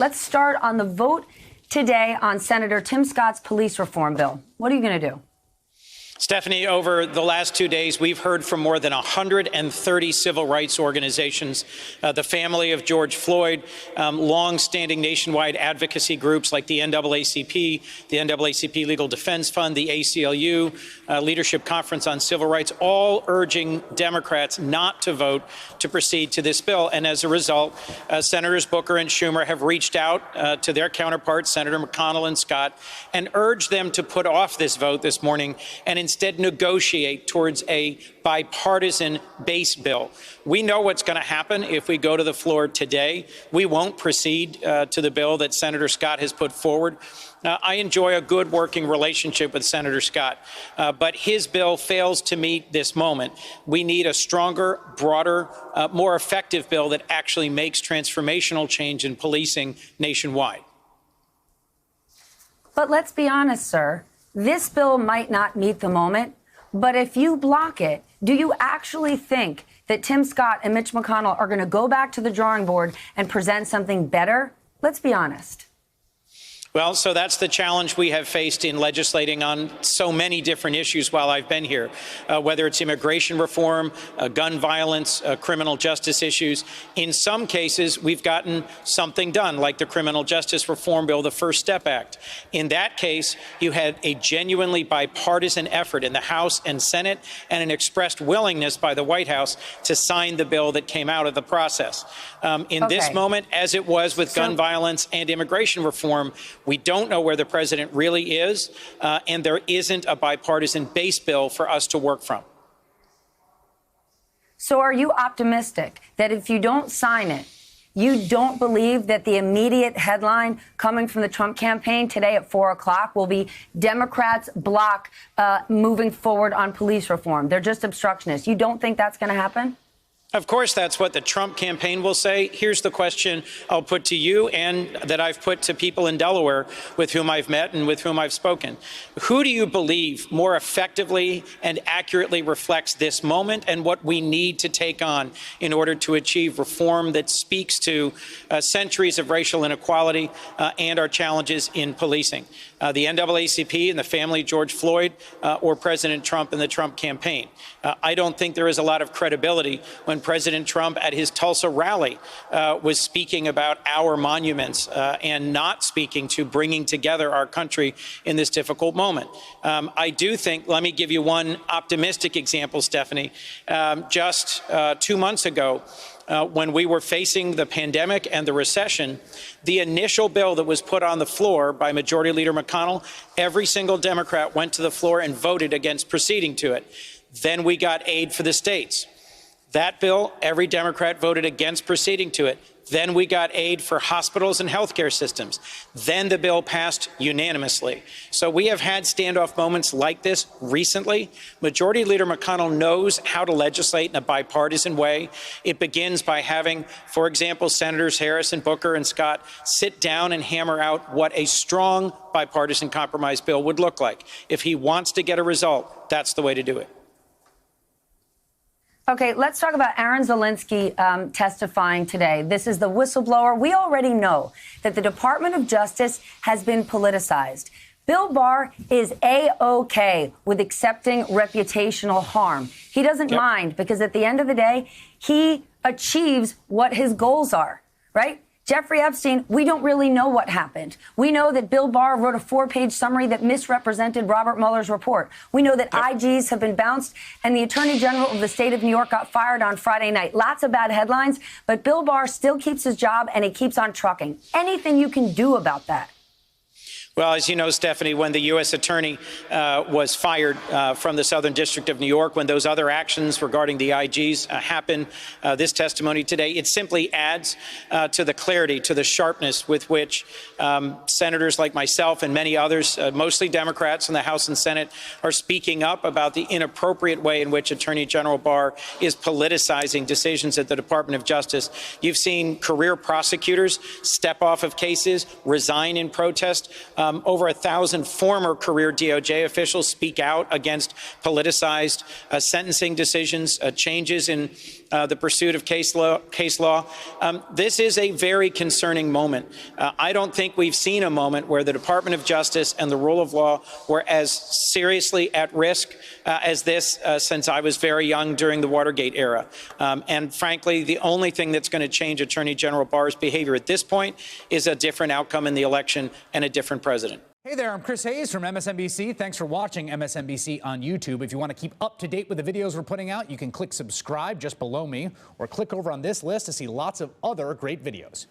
Let's start on the vote today on Senator Tim Scott's police reform bill. What are you going to do? Stephanie, over the last 2 days, we've heard from more than 130 civil rights organizations, the family of George Floyd, long-standing nationwide advocacy groups like the NAACP, the NAACP Legal Defense Fund, the ACLU, Leadership Conference on Civil Rights, all urging Democrats not to vote to proceed to this bill. And as a result, Senators Booker and Schumer have reached out to their counterparts, Senator McConnell and Scott, and urged them to put off this vote this morning and instead negotiate towards a bipartisan base bill. We know what's going to happen if we go to the floor today. We won't proceed to the bill that Senator Scott has put forward. I enjoy a good working relationship with Senator Scott, but his bill fails to meet this moment. We need a stronger, broader, more effective bill that actually makes transformational change in policing nationwide. But let's be honest, sir. This bill might not meet the moment, but if you block it, do you actually think that Tim Scott and Mitch McConnell are going to go back to the drawing board and present something better? Let's be honest. Well, so that's the challenge we have faced in legislating on so many different issues while I've been here, whether it's immigration reform, gun violence, criminal justice issues. In some cases, we've gotten something done, like the Criminal Justice Reform Bill, the First Step Act. In that case, you had a genuinely bipartisan effort in the House and Senate and an expressed willingness by the White House to sign the bill that came out of the process. In this moment, as it was with gun violence and immigration reform, we don't know where the president really is, and there isn't a bipartisan base bill for us to work from. So are you optimistic that if you don't sign it, you don't believe that the immediate headline coming from the Trump campaign today at 4 o'clock will be Democrats block moving forward on police reform? They're just obstructionists. You don't think that's going to happen? Of course, that's what the Trump campaign will say. Here's the question I'll put to you and that I've put to people in Delaware with whom I've met and with whom I've spoken. Who do you believe more effectively and accurately reflects this moment and what we need to take on in order to achieve reform that speaks to centuries of racial inequality and our challenges in policing? The NAACP and the family of George Floyd or President Trump and the Trump campaign? I don't think there is a lot of credibility when President Trump at his Tulsa rally was speaking about our monuments and not speaking to bringing together our country in this difficult moment. I do think, let me give you one optimistic example, Stephanie. Just 2 months ago, when we were facing the pandemic and the recession, the initial bill that was put on the floor by Majority Leader McConnell, every single Democrat went to the floor and voted against proceeding to it. Then we got aid for the states. That bill, every Democrat voted against proceeding to it. Then we got aid for hospitals and healthcare systems. Then the bill passed unanimously. So we have had standoff moments like this recently. Majority Leader McConnell knows how to legislate in a bipartisan way. It begins by having, for example, Senators Harris and Booker and Scott sit down and hammer out what a strong bipartisan compromise bill would look like. If he wants to get a result, that's the way to do it. Okay, let's talk about Aaron Zelinsky testifying today. This is the whistleblower. We already know that the Department of Justice has been politicized. Bill Barr is A-OK with accepting reputational harm. He doesn't mind because at the end of the day, he achieves what his goals are, right? Jeffrey Epstein, we don't really know what happened. We know that Bill Barr wrote a 4-page summary that misrepresented Robert Mueller's report. We know that IGs have been bounced and the Attorney General of the state of New York got fired on Friday night. Lots of bad headlines, but Bill Barr still keeps his job and he keeps on trucking. Anything you can do about that? Well, as you know, Stephanie, when the U.S. attorney was fired from the Southern District of New York, when those other actions regarding the IGs happened, this testimony today, it simply adds to the clarity, to the sharpness with which senators like myself and many others, mostly Democrats in the House and Senate, are speaking up about the inappropriate way in which Attorney General Barr is politicizing decisions at the Department of Justice. You've seen career prosecutors step off of cases, resign in protest. over 1,000 former career DOJ officials speak out against politicized sentencing decisions, changes in the pursuit of case law. This is a very concerning moment. I don't think we've seen a moment where the Department of Justice and the rule of law were as seriously at risk as this since I was very young during the Watergate era. And frankly, the only thing that's going to change Attorney General Barr's behavior at this point is a different outcome in the election and a different president. Hey there, I'm Chris Hayes from MSNBC. Thanks for watching MSNBC on YouTube. If you want to keep up to date with the videos we're putting out, you can click subscribe just below me or click over on this list to see lots of other great videos.